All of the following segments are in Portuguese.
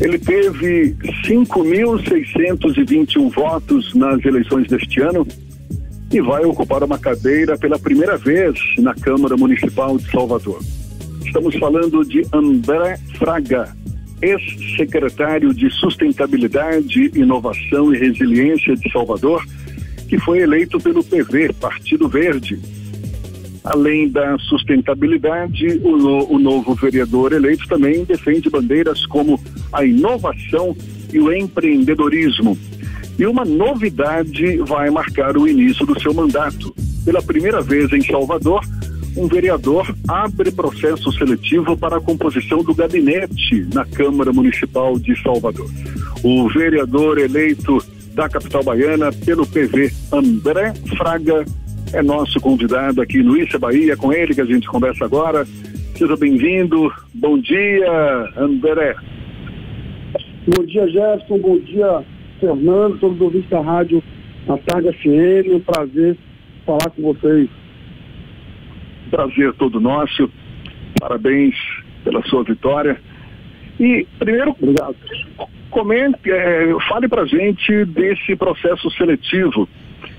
Ele teve 5.621 votos nas eleições deste ano e vai ocupar uma cadeira pela primeira vez na Câmara Municipal de Salvador. Estamos falando de André Fraga, ex-secretário de Sustentabilidade, Inovação e Resiliência de Salvador, que foi eleito pelo PV, Partido Verde. Além da sustentabilidade, o novo vereador eleito também defende bandeiras como a inovação e o empreendedorismo. E uma novidade vai marcar o início do seu mandato. Pela primeira vez em Salvador, um vereador abre processo seletivo para a composição do gabinete na Câmara Municipal de Salvador. O vereador eleito da capital baiana pelo PV, André Fraga, é nosso convidado aqui no Issa Bahia, com ele que a gente conversa agora. Seja bem-vindo. Bom dia, André. Bom dia, Jefferson. Bom dia, Fernando, todos os ouvintes da rádio A Tarde FM. Um prazer falar com vocês. Prazer todo nosso. Parabéns pela sua vitória. E, primeiro, obrigado. Fale pra gente desse processo seletivo.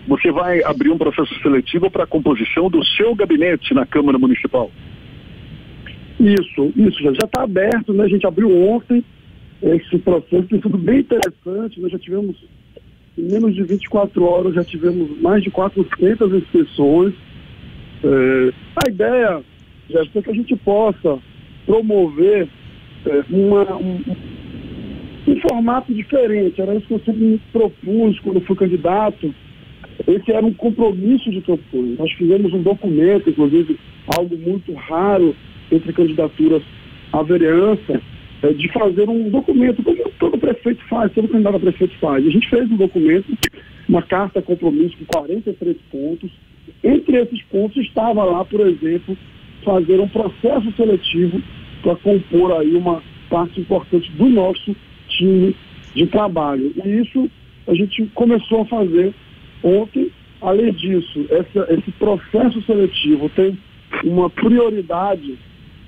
Você vai abrir um processo seletivo para a composição do seu gabinete na Câmara Municipal. Isso, já está aberto, né? A gente abriu ontem esse processo, tem sido bem interessante. Nós já tivemos, em menos de 24 horas, já tivemos mais de 400 inscrições. A ideia, Jéssica, é que a gente possa promover um formato diferente. Era isso que eu sempre me propus quando fui candidato. Esse era um compromisso de campanha. Nós fizemos um documento, inclusive algo muito raro entre candidaturas à vereança, de fazer um documento, como todo prefeito faz, todo candidato a prefeito faz. A gente fez um documento, uma carta compromisso com 43 pontos. Entre esses pontos estava lá, por exemplo, fazer um processo seletivo para compor aí uma parte importante do nosso time de trabalho. E isso a gente começou a fazer ontem. Além disso, esse processo seletivo tem uma prioridade,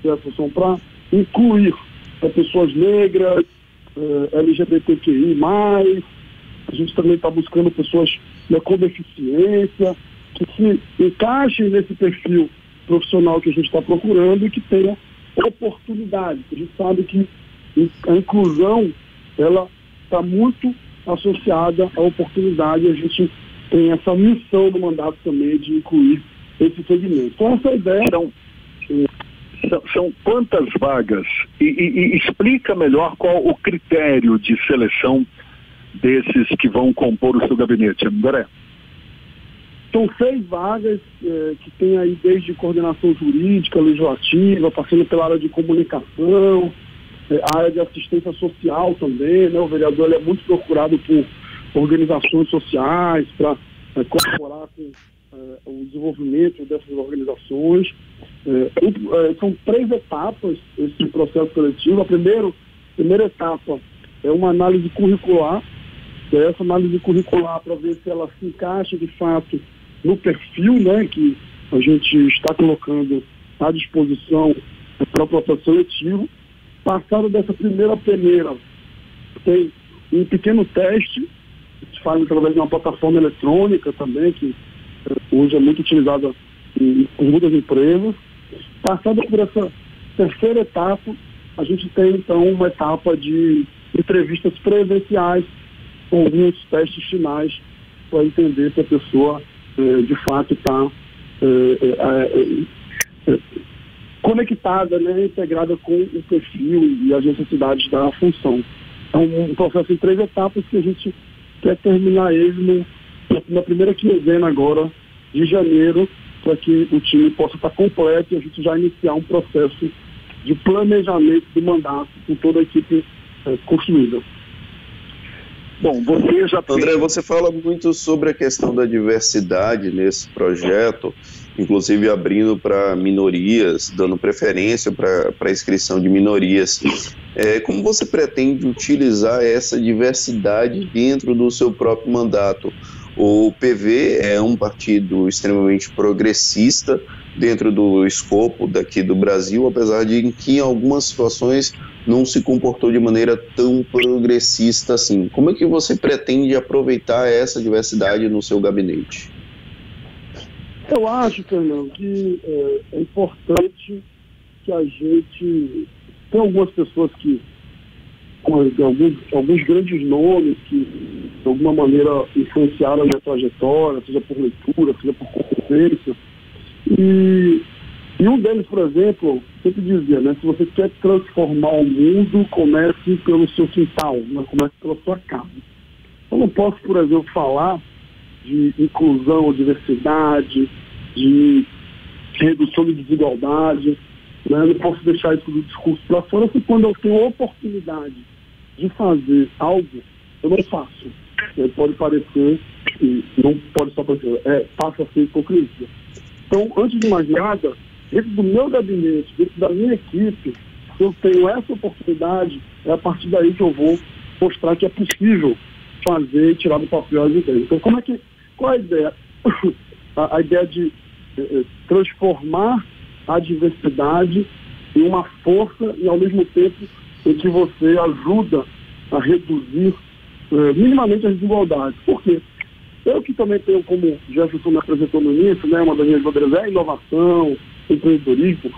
Jefferson, para incluir pessoas negras, LGBTQI+, a gente também está buscando pessoas com deficiência, que se encaixem nesse perfil profissional que a gente está procurando e que tenham oportunidade. A gente sabe que a inclusão, ela está muito associada à oportunidade, a gente tem essa missão do mandato também de incluir esse segmento. Então, essa ideia... São quantas vagas? E explica melhor qual o critério de seleção desses que vão compor o seu gabinete, André. São 6 vagas que tem aí desde coordenação jurídica, legislativa, passando pela área de comunicação, a área de assistência social também, né? O vereador ele é muito procurado por organizações sociais para colaborar com o desenvolvimento dessas organizações. São 3 etapas esse processo seletivo. A primeira etapa é uma análise curricular, essa análise curricular para ver se ela se encaixa de fato no perfil, né, que a gente está colocando à disposição para o processo seletivo. Passado dessa primeira peneira, tem um pequeno teste, que se faz através de uma plataforma eletrônica também, que hoje é muito utilizada por muitas empresas. Passado por essa terceira etapa, a gente tem então uma etapa de entrevistas presenciais com alguns testes finais para entender se a pessoa de fato está conectada, né, integrada com o perfil e as necessidades da função. É um processo em 3 etapas que a gente quer terminar ele na primeira quinzena agora de janeiro, para que o time possa estar completo e a gente já iniciar um processo de planejamento do mandato com toda a equipe construída. Bom, você já tem... André, você fala muito sobre a questão da diversidade nesse projeto, inclusive abrindo para minorias, dando preferência para a inscrição de minorias. Como você pretende utilizar essa diversidade dentro do seu próprio mandato? O PV é um partido extremamente progressista dentro do escopo daqui do Brasil, apesar de que em algumas situações não se comportou de maneira tão progressista assim. Como é que você pretende aproveitar essa diversidade no seu gabinete? Eu acho, Fernando, que é importante que a gente... Tem algumas pessoas que, alguns grandes nomes que, de alguma maneira, influenciaram a minha trajetória, seja por leitura, seja por competência. E um deles, por exemplo, sempre dizia, né, se você quer transformar o mundo, comece pelo seu quintal, né, comece pela sua casa. Eu não posso, por exemplo, falar de inclusão, diversidade, de redução de desigualdade, né? Eu não posso deixar isso do discurso para fora, porque quando eu tenho a oportunidade de fazer algo, eu não faço. Pode parecer, não pode só parecer, passa a ser hipocrisia. Então, antes de mais nada, dentro do meu gabinete, dentro da minha equipe, se eu tenho essa oportunidade, é a partir daí que eu vou mostrar que é possível fazer e tirar do papel as ideias. Então, qual é a ideia? A ideia de transformar a diversidade em uma força e, ao mesmo tempo, em que você ajuda a reduzir minimamente as desigualdades. Por quê? Eu que também tenho, como Jefferson me apresentou no início, né, uma das minhas bandeiras é a inovação, empreendedorismo,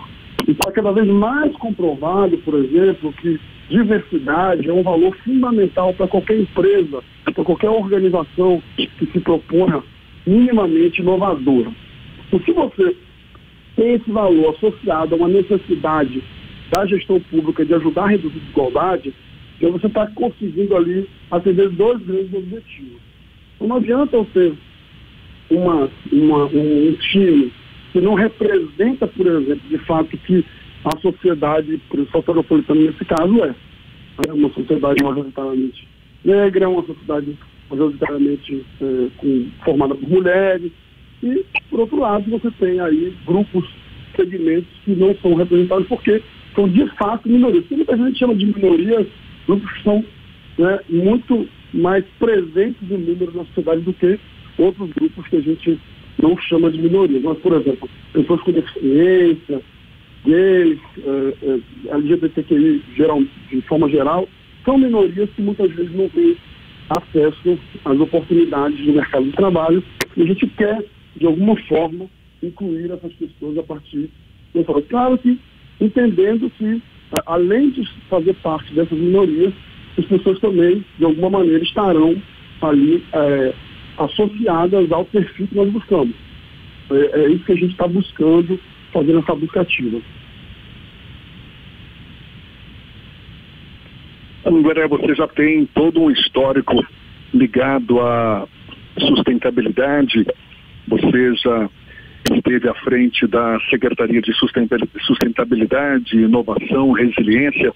e está cada vez mais comprovado, por exemplo, que diversidade é um valor fundamental para qualquer empresa, para qualquer organização que se proponha minimamente inovadora. Então, se você tem esse valor associado a uma necessidade da gestão pública de ajudar a reduzir a desigualdade, então você está conseguindo ali atender dois grandes objetivos. Então, não adianta eu ter um time que não representa, por exemplo, de fato, que a sociedade soteropolitana, nesse caso, é uma sociedade majoritariamente negra, uma sociedade majoritariamente formada por mulheres, e, por outro lado, você tem aí grupos, segmentos que não são representados porque são, de fato, minorias. Que muita gente chama de minorias, grupos que são, né, muito mais presentes em número na sociedade do que outros grupos que a gente não chama de minorias. Mas, por exemplo, pessoas com deficiência, gays, LGBTQI de forma geral, são minorias que muitas vezes não têm acesso às oportunidades do mercado de trabalho, e a gente quer, de alguma forma, incluir essas pessoas a partir do fora. Claro que entendendo que, além de fazer parte dessas minorias, as pessoas também, de alguma maneira, estarão ali associadas ao perfil que nós buscamos. É isso que a gente está buscando, fazendo essa busca ativa. André, você já tem todo um histórico ligado à sustentabilidade. Você já esteve à frente da Secretaria de Sustentabilidade, Inovação, Resiliência.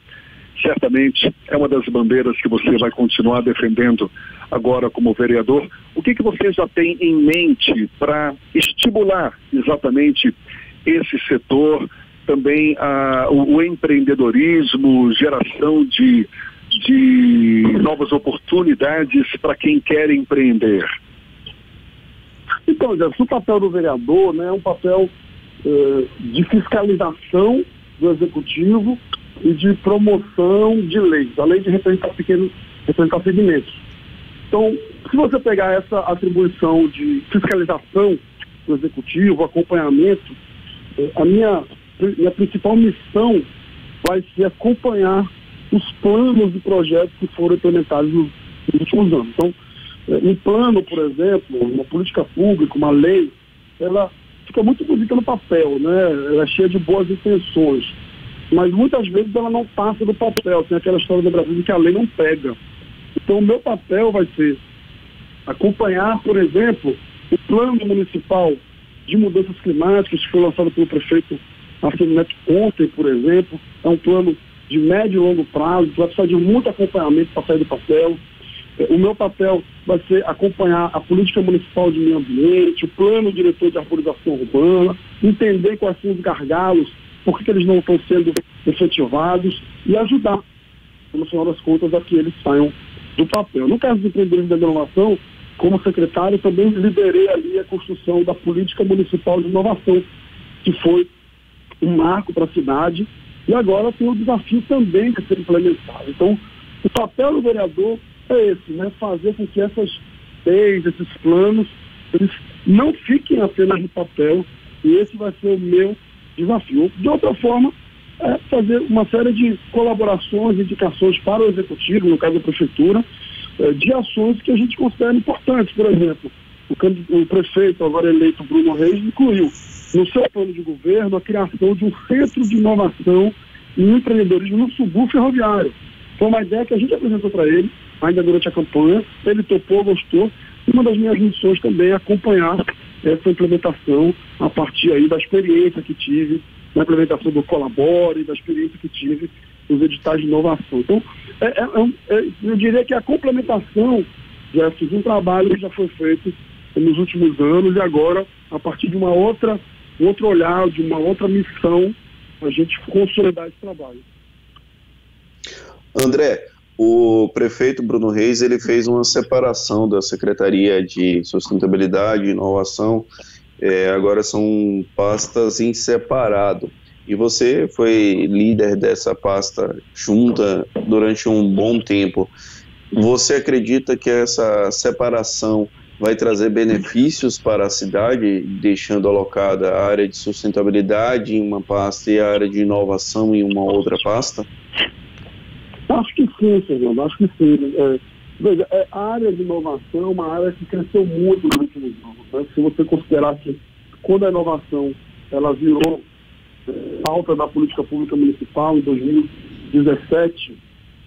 Certamente é uma das bandeiras que você vai continuar defendendo agora como vereador. O que você já tem em mente para estimular exatamente esse setor, também o empreendedorismo, geração de novas oportunidades para quem quer empreender? Então, Jefferson, o papel do vereador, né, é um papel de fiscalização do executivo e de promoção de leis, além de representar segmentos. Então, se você pegar essa atribuição de fiscalização do executivo, acompanhamento, a minha principal missão vai ser acompanhar os planos e projetos que foram implementados nos últimos anos. Então, um plano, por exemplo, uma política pública, uma lei, ela fica muito bonita no papel, né? Ela é cheia de boas intenções, mas muitas vezes ela não passa do papel. Tem aquela história do Brasil de que a lei não pega. Então, o meu papel vai ser acompanhar, por exemplo, o plano municipal de mudanças climáticas que foi lançado pelo prefeito Marcelo Neto ontem, por exemplo. É um plano de médio e longo prazo, que vai precisar de muito acompanhamento para sair do papel. O meu papel vai ser acompanhar a política municipal de meio ambiente, o plano diretor de arborização urbana, entender quais são os gargalos, por que eles não estão sendo efetivados e ajudar, no final das contas, a que eles saiam do papel. No caso do empreendedorismo da inovação, como secretário, também liderei ali a construção da política municipal de inovação, que foi um marco para a cidade E agora tem o desafio também de ser implementado. Então, o papel do vereador é esse, né? Fazer com que essas leis, esses planos, eles não fiquem apenas no papel, e esse vai ser o meu desafio. De outra forma, é fazer uma série de colaborações, indicações para o executivo, no caso da prefeitura, de ações que a gente considera importantes. Por exemplo, o prefeito agora eleito, Bruno Reis, incluiu no seu plano de governo a criação de um centro de inovação e empreendedorismo no subúrbio ferroviário. Foi uma ideia que a gente apresentou para ele, ainda durante a campanha, ele topou, gostou, e uma das minhas missões também é acompanhar essa implementação a partir aí da experiência que tive na implementação do Colabore, da experiência que tive nos editais de inovação. Então, eu diria que a complementação de um trabalho que já foi feito nos últimos anos, e agora, a partir de um outro olhar, de uma outra missão, a gente consolidar esse trabalho. André, o prefeito Bruno Reis, ele fez uma separação da Secretaria de Sustentabilidade e Inovação, agora são pastas em separado. E você foi líder dessa pasta junta durante um bom tempo. Você acredita que essa separação vai trazer benefícios para a cidade, deixando alocada a área de sustentabilidade em uma pasta e a área de inovação em uma outra pasta? Acho que sim, Fernando, acho que sim. Veja, a área de inovação é uma área que cresceu muito nos últimos anos. Né? Se você considerar que quando a inovação ela virou pauta da política pública municipal em 2017,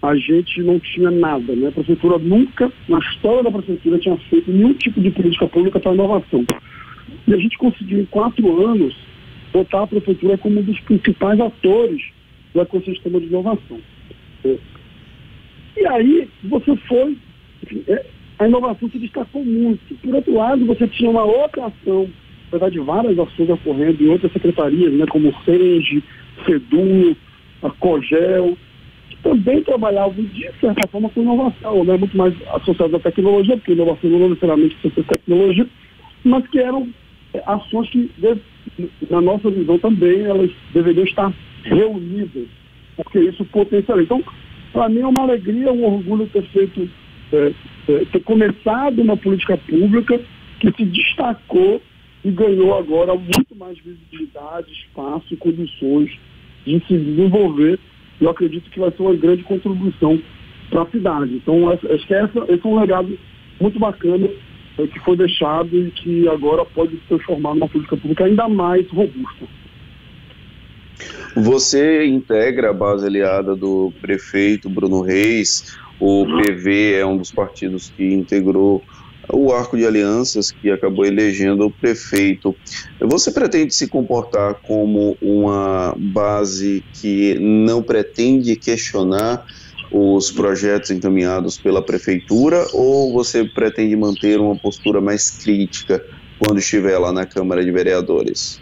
a gente não tinha nada, né? A prefeitura nunca, na história da prefeitura, tinha feito nenhum tipo de política pública para inovação. E a gente conseguiu, em 4 anos, botar a prefeitura como um dos principais atores do ecossistema de inovação. E aí, você foi... Enfim, a inovação se destacou muito. Por outro lado, você tinha uma outra ação, apesar de várias ações ocorrendo em outras secretarias, né, como o SENGE, SEDU, a COGEL, que também trabalhavam, de certa forma, com inovação, né, muito mais associadas à tecnologia, porque inovação não necessariamente precisa ser tecnologia, mas que eram ações que, na nossa visão também, elas deveriam estar reunidas, porque isso potencializa. Então, para mim é uma alegria, um orgulho ter feito, ter começado uma política pública que se destacou e ganhou agora muito mais visibilidade, espaço e condições de se desenvolver. Eu acredito que vai ser uma grande contribuição para a cidade. Então, acho que esse é um legado muito bacana que foi deixado e que agora pode se transformar numa política pública ainda mais robusta. Você integra a base aliada do prefeito Bruno Reis. O PV é um dos partidos que integrou o arco de alianças que acabou elegendo o prefeito. Você pretende se comportar como uma base que não pretende questionar os projetos encaminhados pela prefeitura, ou você pretende manter uma postura mais crítica quando estiver lá na Câmara de Vereadores?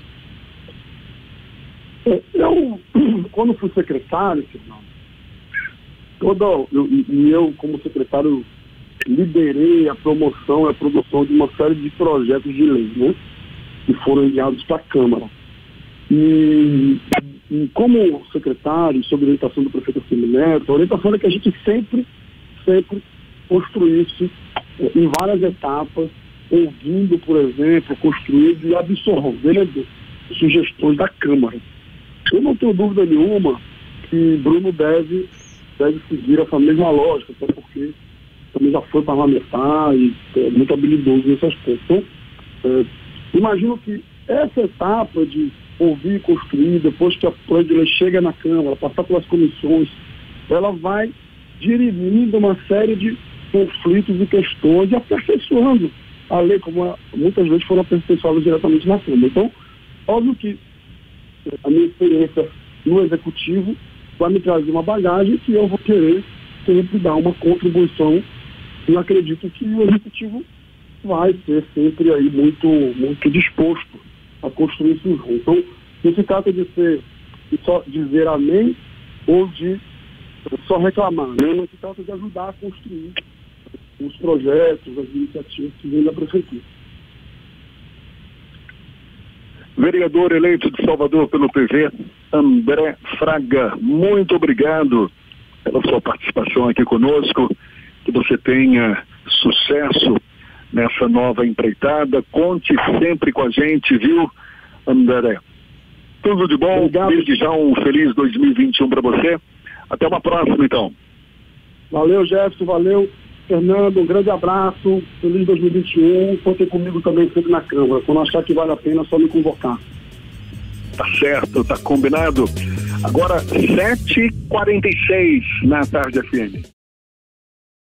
Eu, quando fui secretário, eu como secretário liderei a promoção e a produção de uma série de projetos de lei, né, que foram enviados para a Câmara. E como secretário, sob orientação do prefeito Semineto, a orientação é que a gente sempre construísse em várias etapas, ouvindo, por exemplo, construindo e absorvendo sugestões da Câmara. Eu não tenho dúvida nenhuma que Bruno deve seguir essa mesma lógica, até porque também já foi parlamentar e é muito habilidoso nesse aspecto. Então, imagino que essa etapa de ouvir e construir, depois que a plano de lei chega na Câmara, passar pelas comissões, ela vai dirimindo uma série de conflitos e questões e aperfeiçoando a lei, como muitas vezes foram aperfeiçoadas diretamente na Câmara. Então, óbvio que a minha experiência no Executivo vai me trazer uma bagagem que eu vou querer sempre dar uma contribuição, e eu acredito que o Executivo vai ser sempre aí muito disposto a construir isso junto. Então, não se trata de só dizer amém ou de só reclamar, né? Não se trata de ajudar a construir os projetos, as iniciativas que vêm da Prefeitura. Vereador eleito de Salvador pelo PV, André Fraga, muito obrigado pela sua participação aqui conosco, que você tenha sucesso nessa nova empreitada, conte sempre com a gente, viu, André? Tudo de bom, obrigado. Desde já um feliz 2021 para você, até uma próxima então. Valeu, Jefferson, valeu, Fernando, um grande abraço, feliz 2021, contem comigo também sempre na Câmara, quando achar que vale a pena é só me convocar. Tá certo, tá combinado. Agora 7h46 na Tarde FM.